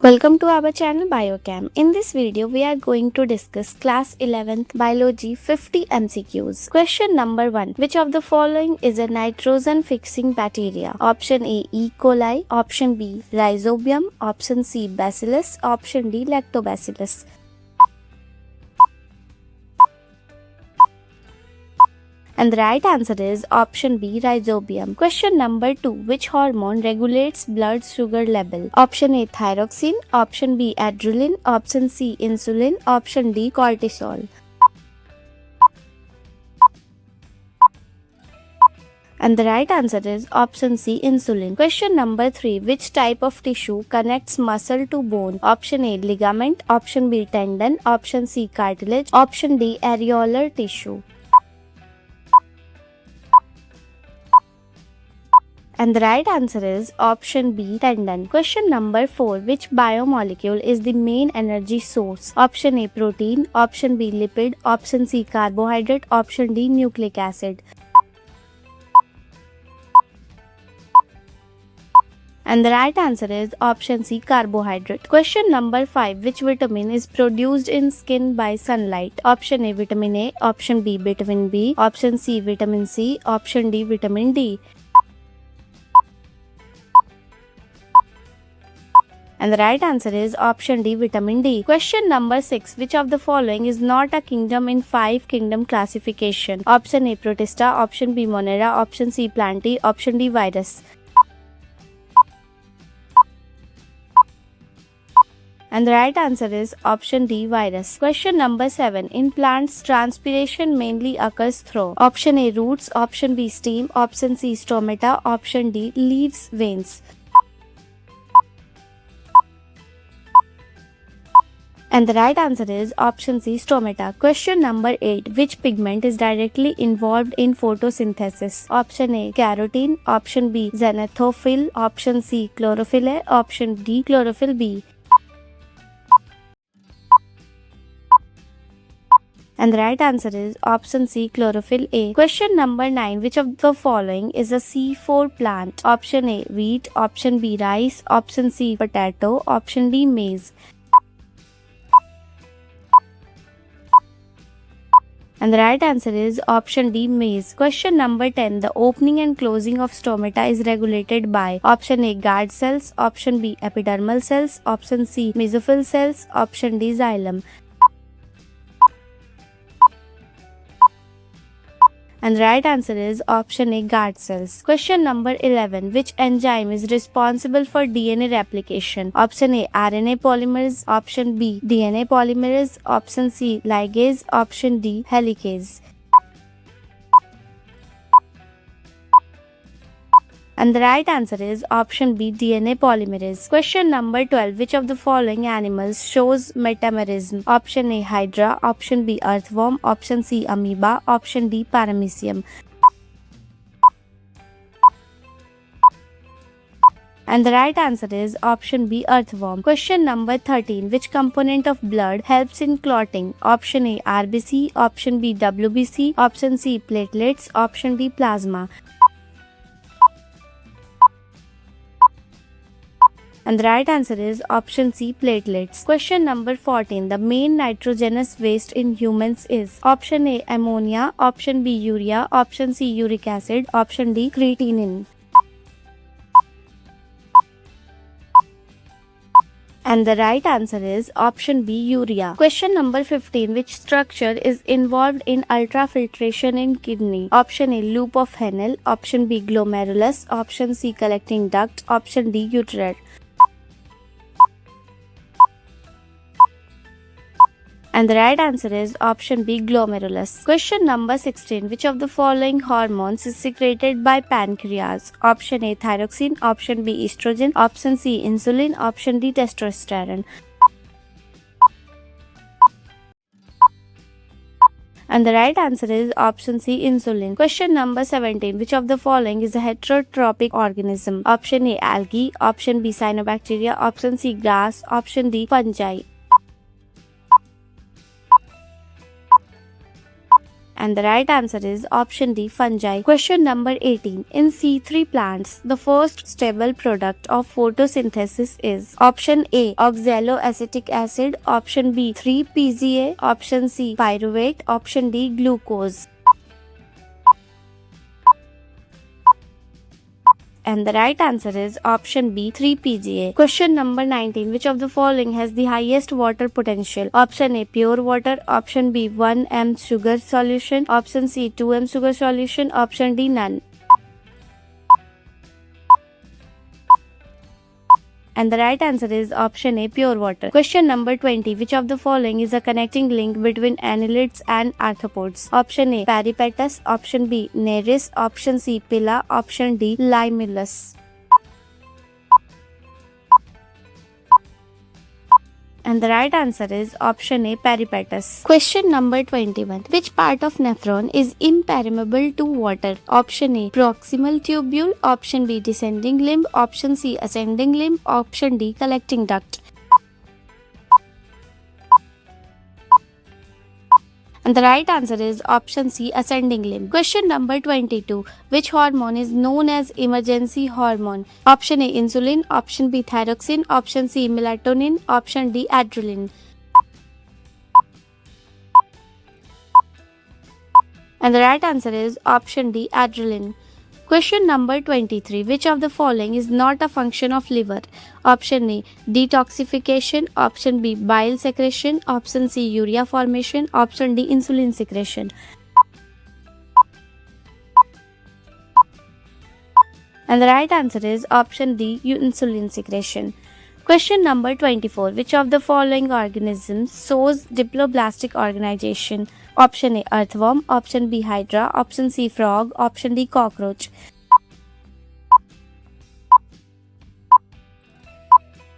Welcome to our channel Biochem. In this video, we are going to discuss class 11th biology 50 MCQs. Question number 1. Which of the following is a nitrogen fixing bacteria? Option A, E. coli. Option B, Rhizobium. Option C, Bacillus. Option D, Lactobacillus. And the right answer is option B, Rhizobium. Question number 2. Which hormone regulates blood sugar level? Option A, thyroxine. Option B, adrenaline. Option C, insulin. Option D, cortisol. And the right answer is option C, insulin. Question number 3. Which type of tissue connects muscle to bone? Option A, ligament. Option B, tendon. Option C, cartilage. Option D, areolar tissue. And the right answer is option B, tendon. Question number 4. Which biomolecule is the main energy source? Option A, protein. Option B, lipid. Option C, carbohydrate. Option D, nucleic acid. And the right answer is option C, carbohydrate. Question number 5. Which vitamin is produced in skin by sunlight? Option A, vitamin A. Option B, vitamin B. Option C, vitamin C. Option D, vitamin D. And the right answer is option D, vitamin D. Question number 6. Which of the following is not a kingdom in 5 kingdom classification? Option A, Protista. Option B, Monera. Option C, Plantae. Option D, Virus. And the right answer is option D, virus. Question number 7. In plants, transpiration mainly occurs through option A, roots. Option B, stem. Option C, stomata. Option D, leaves, veins. And the right answer is option C, stomata. Question number 8. Which pigment is directly involved in photosynthesis? Option A, carotene. Option B, xanthophyll. Option C, chlorophyll A. Option D, chlorophyll B. And the right answer is option C, chlorophyll A. Question number 9. Which of the following is a C4 plant? Option A, wheat. Option B, rice. Option C, potato. Option D, maize. And the right answer is option D, maize. Question number 10. The opening and closing of stomata is regulated by option A, guard cells. Option B, epidermal cells. Option C, mesophyll cells. Option D, xylem. And the right answer is option A, guard cells. Question number 11. Which enzyme is responsible for DNA replication? Option A, RNA polymerase. Option B, DNA polymerase. Option C, ligase. Option D, helicase. And the right answer is option B, DNA polymerase. Question number 12. Which of the following animals shows metabolism? Option A, hydra. Option B, earthworm. Option C, amoeba. Option D, paramecium. And the right answer is option B, earthworm. Question number 13. Which component of blood helps in clotting? Option A, RBC. Option B, WBC. Option C, platelets. Option D, plasma. And the right answer is option C, platelets. Question number 14. The main nitrogenous waste in humans is option A, ammonia. Option B, urea. Option C, uric acid. Option D, creatinine. And the right answer is option B, urea. Question number 15. Which structure is involved in ultrafiltration in kidney? Option A, loop of Henle. Option B, glomerulus. Option C, collecting duct. Option D, ureter. And the right answer is option B, glomerulus. Question number 16. Which of the following hormones is secreted by pancreas? Option A, thyroxine. Option B, estrogen. Option C, insulin. Option D, testosterone. And the right answer is option C, insulin. Question number 17. Which of the following is a heterotrophic organism? Option A, algae. Option B, cyanobacteria. Option C, grass. Option D, fungi. And the right answer is option D, fungi. Question number 18. In C3 plants, the first stable product of photosynthesis is option A, oxaloacetic acid, option B, 3-PGA, option C, pyruvate, option D, glucose. And the right answer is option B, 3-PGA. Question number 19. Which of the following has the highest water potential? Option A, pure water, option B, 1 m sugar solution, option C, 2 m sugar solution, option D, none. And the right answer is option A, pure water. Question number 20. Which of the following is a connecting link between annelids and arthropods? Option A, peripatus, option B, nereis, option C, pila, option D, limulus. And the right answer is option A, peripatus. Question number 21. Which part of nephron is impermeable to water? Option A, proximal tubule, option B, descending limb, option C, ascending limb, option D, collecting duct. And the right answer is option C, ascending limb. Question number 22. Which hormone is known as emergency hormone? Option A, insulin, option B, thyroxine, option C, melatonin, option D, adrenaline. And the right answer is option D, adrenaline. Question number 23. Which of the following is not a function of liver? Option A, detoxification, option B, bile secretion, option C, urea formation, option D, insulin secretion. And the right answer is option D, insulin secretion. Question number 24. Which of the following organisms shows diploblastic organization? Option A, earthworm, option B, hydra, option C, frog, option D, cockroach.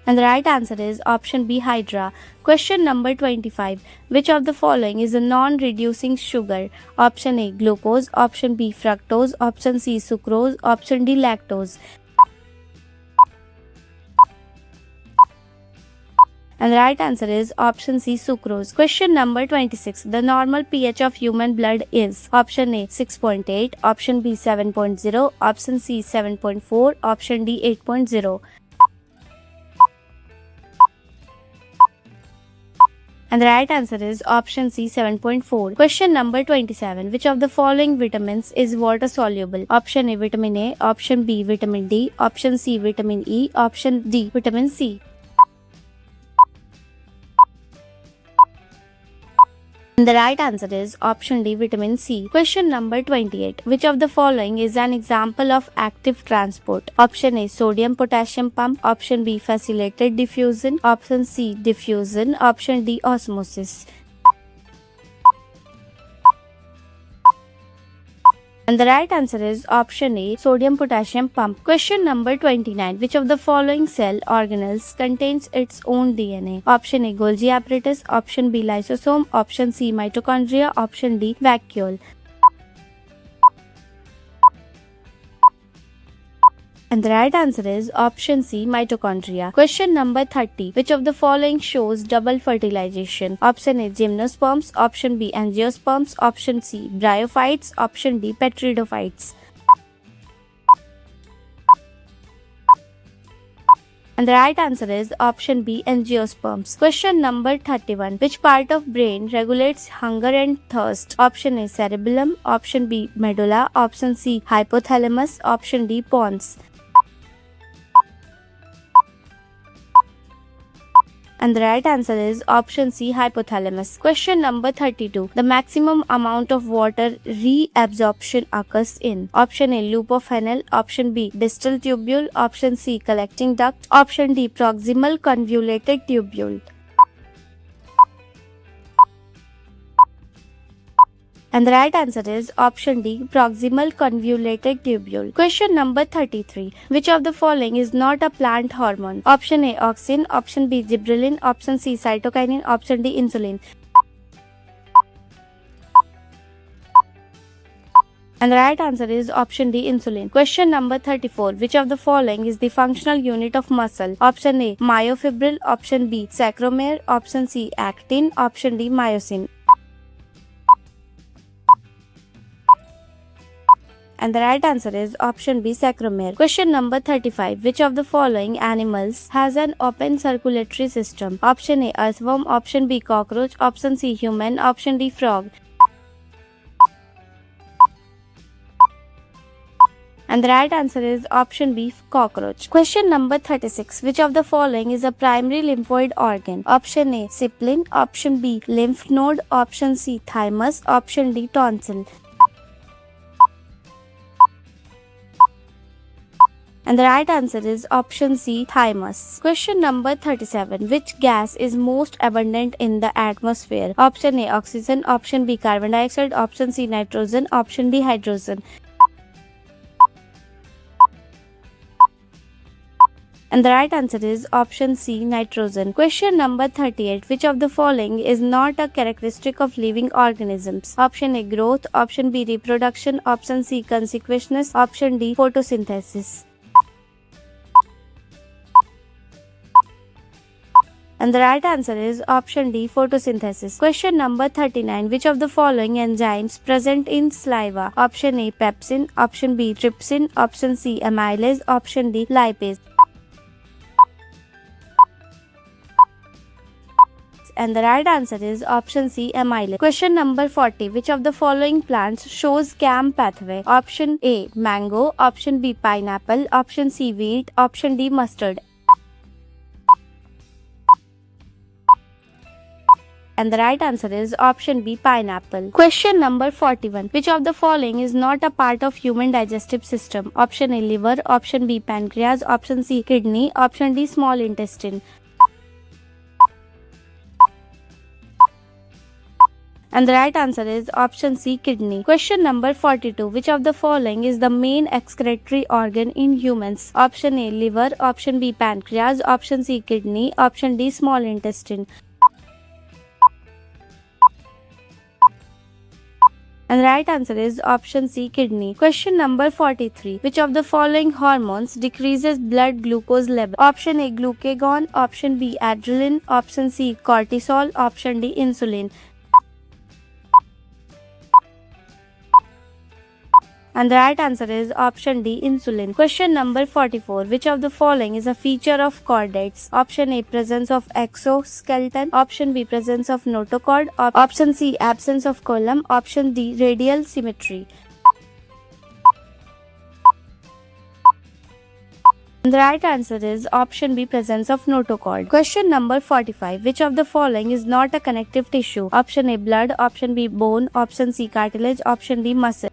And the right answer is option B, hydra. Question number 25. Which of the following is a non-reducing sugar? Option A, glucose, option B, fructose, option C, sucrose, option D, lactose. And the right answer is option C, sucrose. Question number 26. The normal pH of human blood is option A, 6.8, option B, 7.0, option C, 7.4, option D, 8.0. And the right answer is option C, 7.4. Question number 27. Which of the following vitamins is water soluble? Option A, vitamin A, option B, vitamin D, option C, vitamin E, option D, vitamin C. And the right answer is option D, vitamin C. Question number 28. Which of the following is an example of active transport? Option A, sodium potassium pump, option B, facilitated diffusion, option C, diffusion, option D, osmosis. And the right answer is option A, sodium potassium pump. Question number 29. Which of the following cell organelles contains its own DNA? Option A, Golgi apparatus, option B, lysosome, option C, mitochondria, option D, vacuole. And the right answer is option C, mitochondria. Question number 30. Which of the following shows double fertilization? Option A, gymnosperms, option B, angiosperms, option C, bryophytes, option D, petridophytes. And the right answer is option B, angiosperms. Question number 31. Which part of brain regulates hunger and thirst? Option A, cerebellum, option B, medulla, option C, hypothalamus, option D, pons. And the right answer is option C, hypothalamus. Question number 32. The maximum amount of water reabsorption occurs in option A, loop of Fresnel, option B, distal tubule, option C, collecting duct, option D, proximal convoluted tubule. And the right answer is option D, proximal convoluted tubule. Question number 33. Which of the following is not a plant hormone? Option A, auxin, option B, gibberellin, option C, cytokinin, option D, insulin. And the right answer is option D, insulin. Question number 34. Which of the following is the functional unit of muscle? Option A, myofibril, option B, sarcomere, option C, actin, option D, myosin. And the right answer is option B, sarcomere. Question number 35. Which of the following animals has an open circulatory system? Option A, earthworm. Option B, cockroach. Option C, human. Option D, frog. And the right answer is option B, cockroach. Question number 36. Which of the following is a primary lymphoid organ? Option A, spleen. Option B, lymph node. Option C, thymus. Option D, tonsil. And the right answer is option C, thymus. Question number 37. Which gas is most abundant in the atmosphere? Option A, oxygen. Option B, carbon dioxide. Option C, nitrogen. Option D, hydrogen. And the right answer is option C, nitrogen. Question number 38. Which of the following is not a characteristic of living organisms? Option A, growth. Option B, reproduction. Option C, consequence. Option D, photosynthesis. And the right answer is option D, photosynthesis. Question number 39. Which of the following enzymes present in saliva? Option A, pepsin. Option B, trypsin. Option C, amylase. Option D, lipase. And the right answer is option C, amylase. Question number 40. Which of the following plants shows CAM pathway? Option A, mango. Option B, pineapple. Option C, wheat. Option D, mustard. And the right answer is option B, pineapple. Question number 41. Which of the following is not a part of human digestive system? Option A, liver. Option B, pancreas. Option C, kidney. Option D, small intestine. And the right answer is option C, kidney. Question number 42. Which of the following is the main excretory organ in humans? Option A, liver. Option B, pancreas. Option C, kidney. Option D, small intestine. And the right answer is option C, kidney. Question number 43. Which of the following hormones decreases blood glucose level? Option A, glucagon. Option B, adrenaline. Option C, cortisol. Option D, insulin. And the right answer is option D, insulin. Question number 44. Which of the following is a feature of chordates? Option A, presence of exoskeleton. Option B, presence of notochord. Option C, absence of column. Option D, radial symmetry. And the right answer is option B, presence of notochord. Question number 45. Which of the following is not a connective tissue? Option A, blood. Option B, bone. Option C, cartilage. Option D, muscle.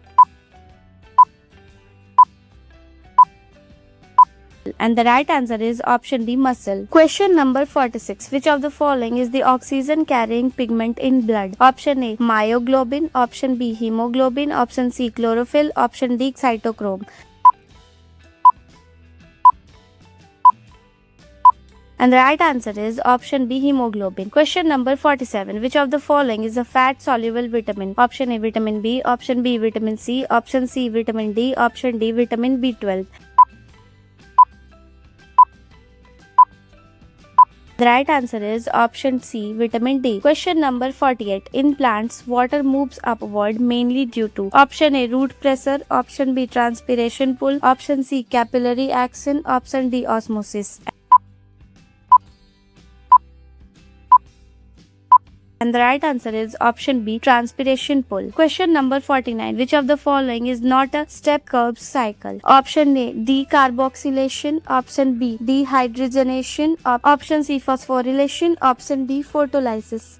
And the right answer is option D, muscle. Question number 46. Which of the following is the oxygen carrying pigment in blood? Option A, myoglobin. Option B, hemoglobin. Option C, chlorophyll. Option D, cytochrome. And the right answer is option B, hemoglobin. Question number 47. Which of the following is a fat soluble vitamin? Option A, vitamin B. Option B, vitamin C. Option C, vitamin D. Option D, vitamin B12. The right answer is option C, vitamin D. Question number 48. In plants, water moves upward mainly due to option A, root pressure. Option B, transpiration pull. Option C, capillary action. Option D, osmosis. And the right answer is option B, transpiration pull. Question number 49. Which of the following is not a step-Krebs cycle? Option A, decarboxylation. Option B, dehydrogenation. Option C, phosphorylation. Option D, photolysis.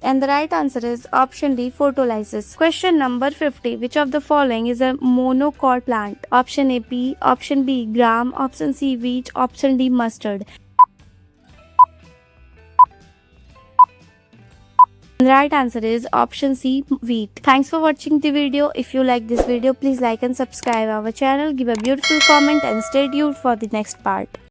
And the right answer is option D, photolysis. Question number 50. Which of the following is a monocot plant? Option A, pea. Option B, gram. Option C, wheat. Option D, mustard. The right answer is option C, wheat. Thanks for watching the video. If you like this video, please like and subscribe our channel, give a beautiful comment and stay tuned for the next part.